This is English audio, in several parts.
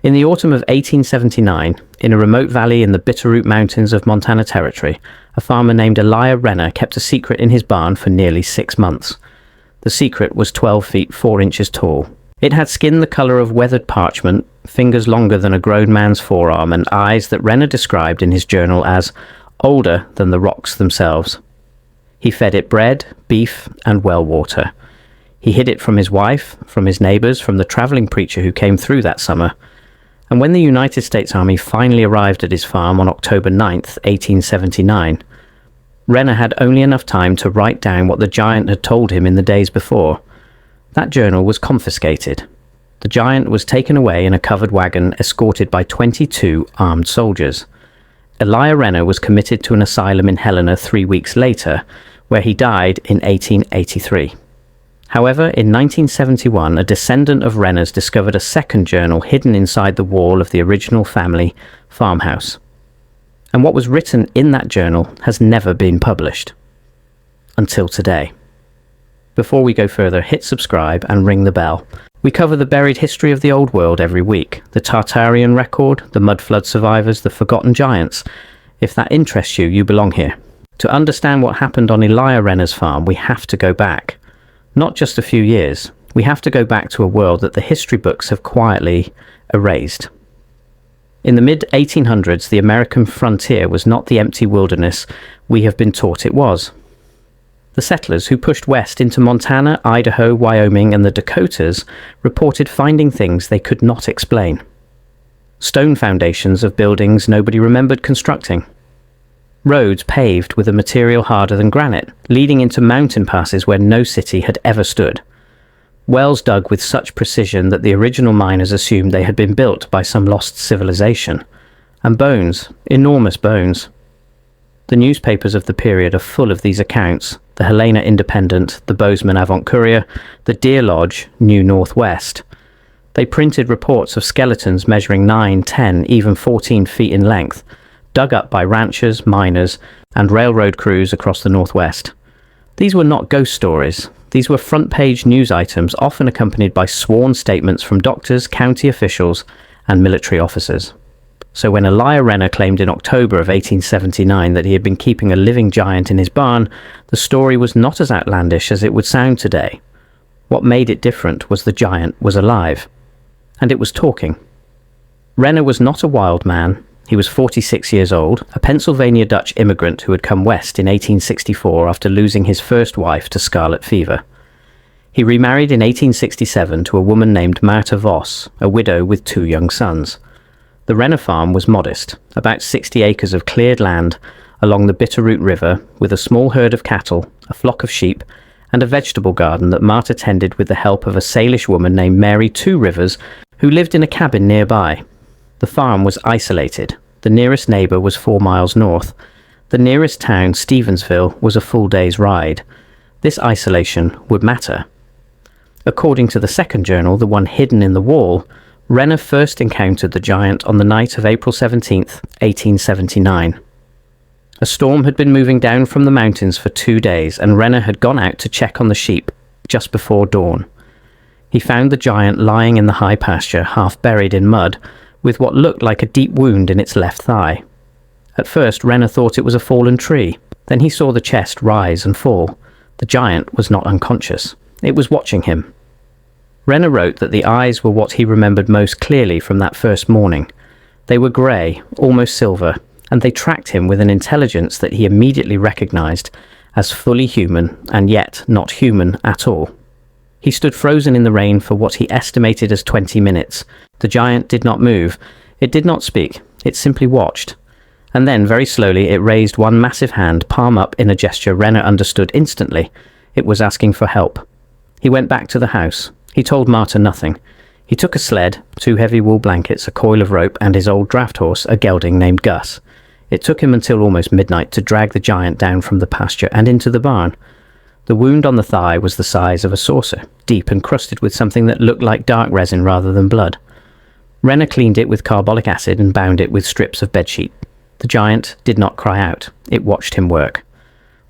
In the autumn of 1879, in a remote valley in the Bitterroot Mountains of Montana Territory, a farmer named Elijah Renner kept a secret in his barn for nearly 6 months. The secret was 12 feet 4 inches tall. It had skin the colour of weathered parchment, fingers longer than a grown man's forearm, and eyes that Renner described in his journal as older than the rocks themselves. He fed it bread, beef, and well water. He hid it from his wife, from his neighbours, from the travelling preacher who came through that summer. And when the United States Army finally arrived at his farm on October 9th, 1879, Renner had only enough time to write down what the giant had told him in the days before. That journal was confiscated. The giant was taken away in a covered wagon escorted by 22 armed soldiers. Elijah Renner was committed to an asylum in Helena 3 weeks later, where he died in 1883. However, in 1971, a descendant of Renner's discovered a second journal hidden inside the wall of the original family farmhouse. And what was written in that journal has never been published. Until today. Before we go further, hit subscribe and ring the bell. We cover the buried history of the old world every week. The Tartarian record, the mudflood survivors, the forgotten giants. If that interests you, you belong here. To understand what happened on Elijah Renner's farm, we have to go back. Not just a few years. We have to go back to a world that the history books have quietly erased. In the mid-1800s, the American frontier was not the empty wilderness we have been taught it was. The settlers who pushed west into Montana, Idaho, Wyoming, and the Dakotas reported finding things they could not explain. Stone foundations of buildings nobody remembered constructing. Roads paved with a material harder than granite, leading into mountain passes where no city had ever stood. Wells dug with such precision that the original miners assumed they had been built by some lost civilization. And bones, enormous bones. The newspapers of the period are full of these accounts: the Helena Independent, the Bozeman Avant-Courier, the Deer Lodge, New Northwest. They printed reports of skeletons measuring 9, 10, even 14 feet in length, dug up by ranchers, miners, and railroad crews across the Northwest. These were not ghost stories. These were front-page news items, often accompanied by sworn statements from doctors, county officials, and military officers. So when Elijah Renner claimed in October of 1879 that he had been keeping a living giant in his barn, the story was not as outlandish as it would sound today. What made it different was the giant was alive. And it was talking. Renner was not a wild man. He was 46 years old, a Pennsylvania Dutch immigrant who had come west in 1864 after losing his first wife to scarlet fever. He remarried in 1867 to a woman named Martha Voss, a widow with 2 young sons. The Renner farm was modest, about 60 acres of cleared land along the Bitterroot River, with a small herd of cattle, a flock of sheep, and a vegetable garden that Martha tended with the help of a Salish woman named Mary Two Rivers, who lived in a cabin nearby. The farm was isolated. The nearest neighbour was 4 miles north. The nearest town, Stevensville, was a full day's ride. This isolation would matter. According to the second journal, the one hidden in the wall, Renner first encountered the giant on the night of April 17th, 1879. A storm had been moving down from the mountains for 2 days, and Renner had gone out to check on the sheep just before dawn. He found the giant lying in the high pasture, half buried in mud, with what looked like a deep wound in its left thigh. At first, Renner thought it was a fallen tree. Then he saw the chest rise and fall. The giant was not unconscious. It was watching him. Renner wrote that the eyes were what he remembered most clearly from that first morning. They were grey, almost silver, and they tracked him with an intelligence that he immediately recognized as fully human and yet not human at all. He stood frozen in the rain for what he estimated as 20 minutes. The giant did not move. It did not speak. It simply watched. And then, very slowly, it raised one massive hand, palm up, in a gesture Renner understood instantly. It was asking for help. He went back to the house. He told Martha nothing. He took a sled, 2 heavy wool blankets, a coil of rope, and his old draft horse, a gelding named Gus. It took him until almost midnight to drag the giant down from the pasture and into the barn. The wound on the thigh was the size of a saucer, deep and crusted with something that looked like dark resin rather than blood. Renner cleaned it with carbolic acid and bound it with strips of bedsheet. The giant did not cry out. It watched him work.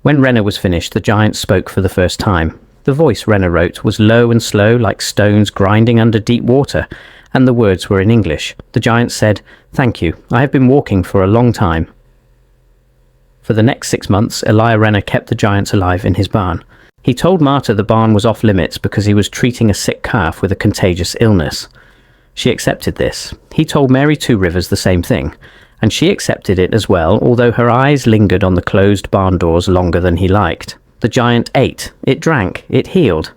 When Renner was finished, the giant spoke for the first time. The voice, Renner wrote, was low and slow, like stones grinding under deep water, and the words were in English. The giant said, "Thank you. I have been walking for a long time." For the next 6 months, Elijah Renner kept the giants alive in his barn. He told Marta the barn was off limits because he was treating a sick calf with a contagious illness. She accepted this. He told Mary Two Rivers the same thing, and she accepted it as well, although her eyes lingered on the closed barn doors longer than he liked. The giant ate, it drank, it healed.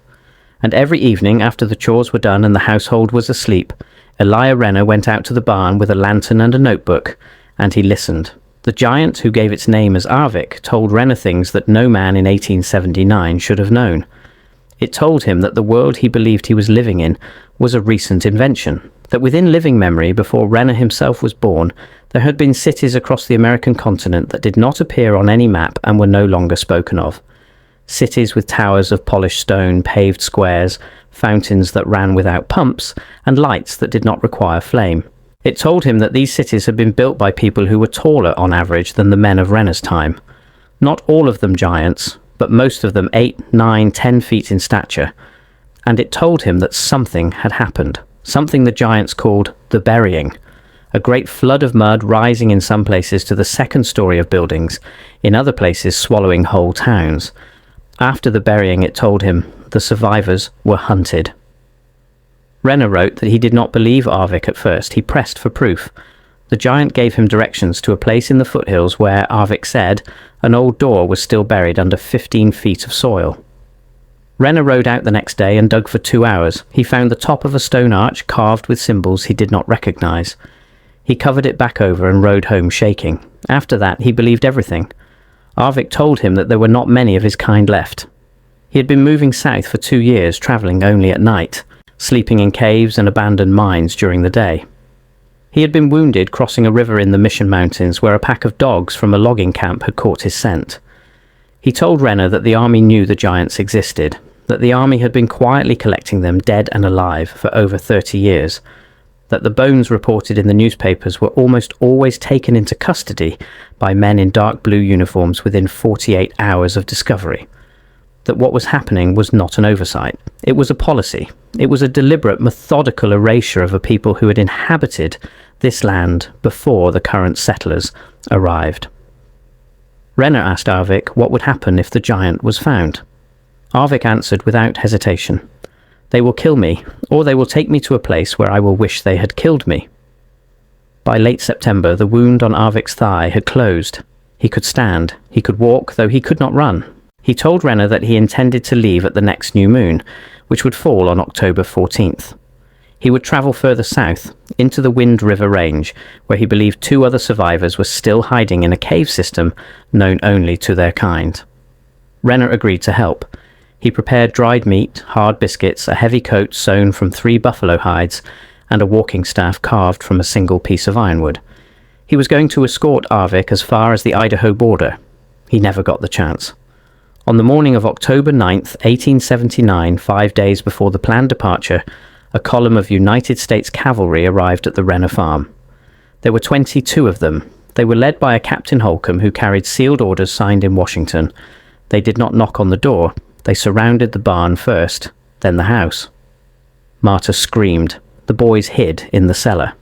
And every evening, after the chores were done and the household was asleep, Elijah Renner went out to the barn with a lantern and a notebook, and he listened. The giant, who gave its name as Arvik, told Renner things that no man in 1879 should have known. It told him that the world he believed he was living in was a recent invention, that within living memory, before Renner himself was born, there had been cities across the American continent that did not appear on any map and were no longer spoken of. Cities with towers of polished stone, paved squares, fountains that ran without pumps, and lights that did not require flame. It told him that these cities had been built by people who were taller on average than the men of Renner's time. Not all of them giants, but most of them 8, 9, 10 feet in stature. And it told him that something had happened, something the giants called the burying. A great flood of mud rising in some places to the second story of buildings, in other places swallowing whole towns. After the burying, it told him the survivors were hunted. Renner wrote that he did not believe Arvik at first. He pressed for proof. The giant gave him directions to a place in the foothills where, Arvik said, an old door was still buried under 15 feet of soil. Renner rode out the next day and dug for 2 hours. He found the top of a stone arch carved with symbols he did not recognize. He covered it back over and rode home shaking. After that, he believed everything. Arvik told him that there were not many of his kind left. He had been moving south for 2 years, travelling only at night, sleeping in caves and abandoned mines during the day. He had been wounded crossing a river in the Mission Mountains where a pack of dogs from a logging camp had caught his scent. He told Renner that the army knew the giants existed, that the army had been quietly collecting them dead and alive for over 30 years, that the bones reported in the newspapers were almost always taken into custody by men in dark blue uniforms within 48 hours of discovery, that what was happening was not an oversight. It was a policy. It was a deliberate, methodical erasure of a people who had inhabited this land before the current settlers arrived. Renner asked Arvik what would happen if the giant was found. Arvik answered without hesitation, "They will kill me, or they will take me to a place where I will wish they had killed me." By late September, the wound on Arvik's thigh had closed. He could stand. He could walk, though he could not run. He told Renner that he intended to leave at the next new moon, which would fall on October 14th. He would travel further south, into the Wind River Range, where he believed 2 other survivors were still hiding in a cave system known only to their kind. Renner agreed to help. He prepared dried meat, hard biscuits, a heavy coat sewn from 3 buffalo hides, and a walking staff carved from a single piece of ironwood. He was going to escort Arvik as far as the Idaho border. He never got the chance. On the morning of October 9th, 1879, 5 days before the planned departure, a column of United States cavalry arrived at the Renner farm. There were 22 of them. They were led by a Captain Holcomb who carried sealed orders signed in Washington. They did not knock on the door. They surrounded the barn first, then the house. Marta screamed. The boys hid in the cellar.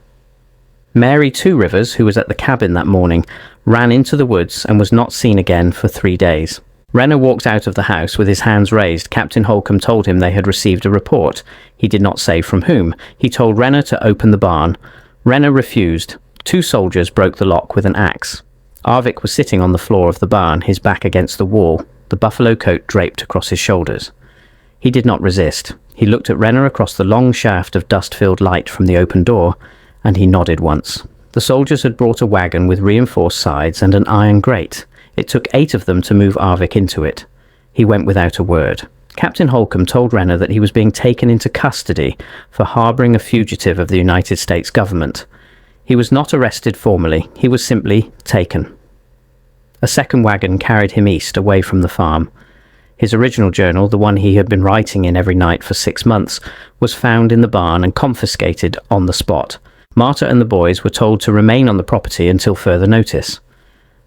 Mary Two Rivers, who was at the cabin that morning, ran into the woods and was not seen again for 3 days. Renner walked out of the house with his hands raised. Captain Holcomb told him they had received a report. He did not say from whom. He told Renner to open the barn. Renner refused. 2 soldiers broke the lock with an axe. Arvik was sitting on the floor of the barn, his back against the wall, the buffalo coat draped across his shoulders. He did not resist. He looked at Renner across the long shaft of dust-filled light from the open door, and he nodded once. The soldiers had brought a wagon with reinforced sides and an iron grate. It took 8 of them to move Arvik into it. He went without a word. Captain Holcomb told Renner that he was being taken into custody for harbouring a fugitive of the United States government. He was not arrested formally. He was simply taken. A second wagon carried him east, away from the farm. His original journal, the one he had been writing in every night for 6 months, was found in the barn and confiscated on the spot. Marta and the boys were told to remain on the property until further notice.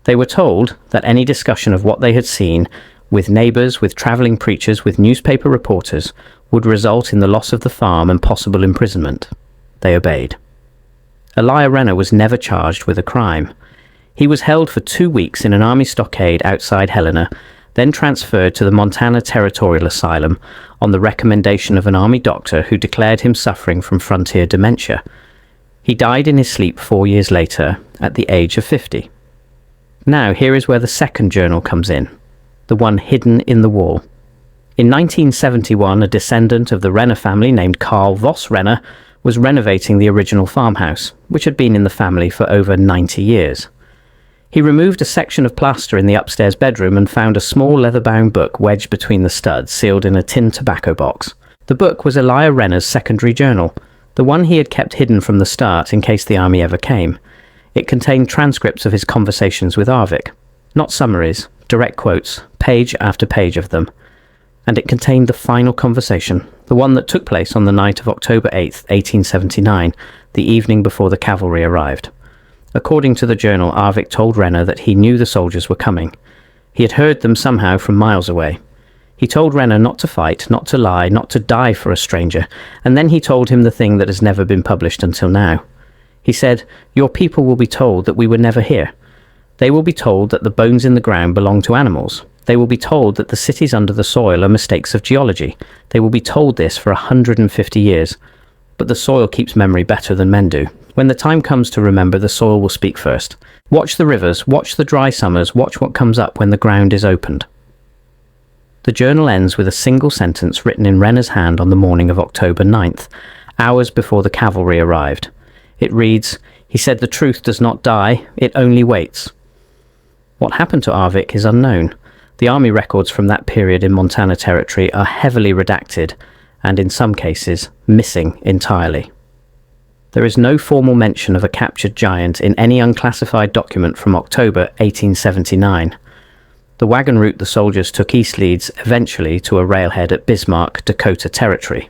They were told that any discussion of what they had seen, with neighbours, with travelling preachers, with newspaper reporters, would result in the loss of the farm and possible imprisonment. They obeyed. Elijah Renner was never charged with a crime. He was held for 2 weeks in an army stockade outside Helena, then transferred to the Montana Territorial Asylum on the recommendation of an army doctor who declared him suffering from frontier dementia. He died in his sleep 4 years later, at the age of 50. Now, here is where the second journal comes in, the one hidden in the wall. In 1971, a descendant of the Renner family named Carl Voss Renner was renovating the original farmhouse, which had been in the family for over 90 years. He removed a section of plaster in the upstairs bedroom and found a small leather-bound book wedged between the studs, sealed in a tin tobacco box. The book was Elijah Renner's secondary journal, the one he had kept hidden from the start in case the army ever came. It contained transcripts of his conversations with Arvik, not summaries, direct quotes, page after page of them. And it contained the final conversation, the one that took place on the night of October 8th, 1879, the evening before the cavalry arrived. According to the journal, Arvik told Renner that he knew the soldiers were coming. He had heard them somehow from miles away. He told Renner not to fight, not to lie, not to die for a stranger, and then he told him the thing that has never been published until now. He said, "Your people will be told that we were never here. They will be told that the bones in the ground belong to animals. They will be told that the cities under the soil are mistakes of geology. They will be told this for 150 years. But the soil keeps memory better than men do. When the time comes to remember, the soil will speak first. Watch the rivers, watch the dry summers, watch what comes up when the ground is opened." The journal ends with a single sentence written in Renner's hand on the morning of October 9th, hours before the cavalry arrived. It reads, "He said the truth does not die, it only waits." What happened to Arvik is unknown. The army records from that period in Montana Territory are heavily redacted and, in some cases, missing entirely. There is no formal mention of a captured giant in any unclassified document from October 1879. The wagon route the soldiers took east leads eventually to a railhead at Bismarck, Dakota Territory.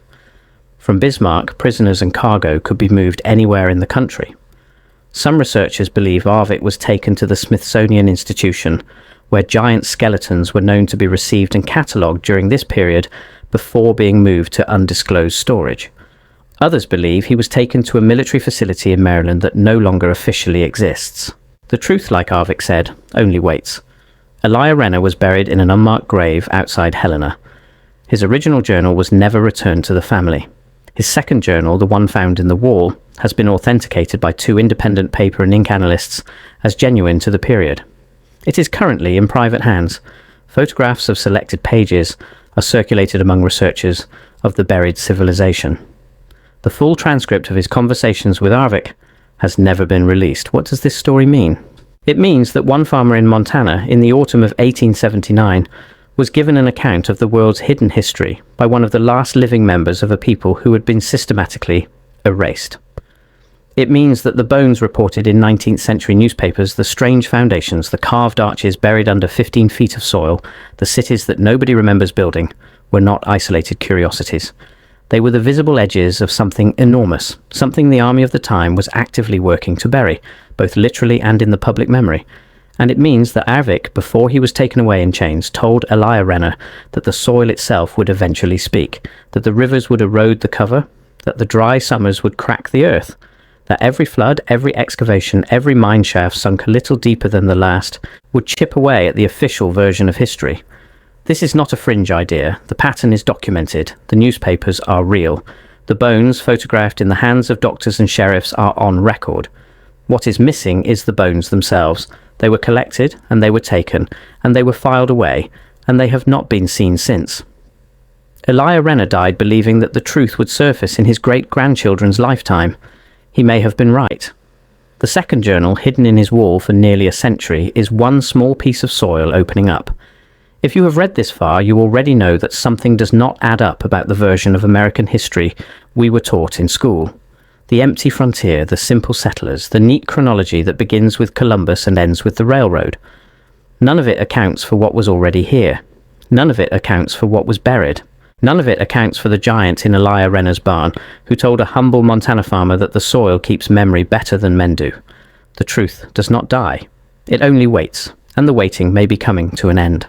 From Bismarck, prisoners and cargo could be moved anywhere in the country. Some researchers believe Arvik was taken to the Smithsonian Institution, where giant skeletons were known to be received and catalogued during this period before being moved to undisclosed storage. Others believe he was taken to a military facility in Maryland that no longer officially exists. The truth, like Arvik said, only waits. Elijah Renner was buried in an unmarked grave outside Helena. His original journal was never returned to the family. His second journal, the one found in the wall, has been authenticated by 2 independent paper and ink analysts as genuine to the period. It is currently in private hands. Photographs of selected pages are circulated among researchers of the buried civilization. The full transcript of his conversations with Arvik has never been released. What does this story mean? It means that one farmer in Montana, in the autumn of 1879, was given an account of the world's hidden history by one of the last living members of a people who had been systematically erased. It means that the bones reported in 19th century newspapers, the strange foundations, the carved arches buried under 15 feet of soil, the cities that nobody remembers building, were not isolated curiosities. They were the visible edges of something enormous, something the army of the time was actively working to bury, both literally and in the public memory. And it means that Arvik, before he was taken away in chains, told Elijah Renner that the soil itself would eventually speak, that the rivers would erode the cover, that the dry summers would crack the earth, that every flood, every excavation, every mine shaft sunk a little deeper than the last would chip away at the official version of history. This is not a fringe idea. The pattern is documented. The newspapers are real. The bones, photographed in the hands of doctors and sheriffs, are on record. What is missing is the bones themselves. They were collected, and they were taken, and they were filed away, and they have not been seen since. Elijah Renner died believing that the truth would surface in his great-grandchildren's lifetime. He may have been right. The second journal, hidden in his wall for nearly a century, is one small piece of soil opening up. If you have read this far, you already know that something does not add up about the version of American history we were taught in school. The empty frontier, the simple settlers, the neat chronology that begins with Columbus and ends with the railroad. None of it accounts for what was already here. None of it accounts for what was buried. None of it accounts for the giant in Elijah Renner's barn, who told a humble Montana farmer that the soil keeps memory better than men do. The truth does not die. It only waits, and the waiting may be coming to an end.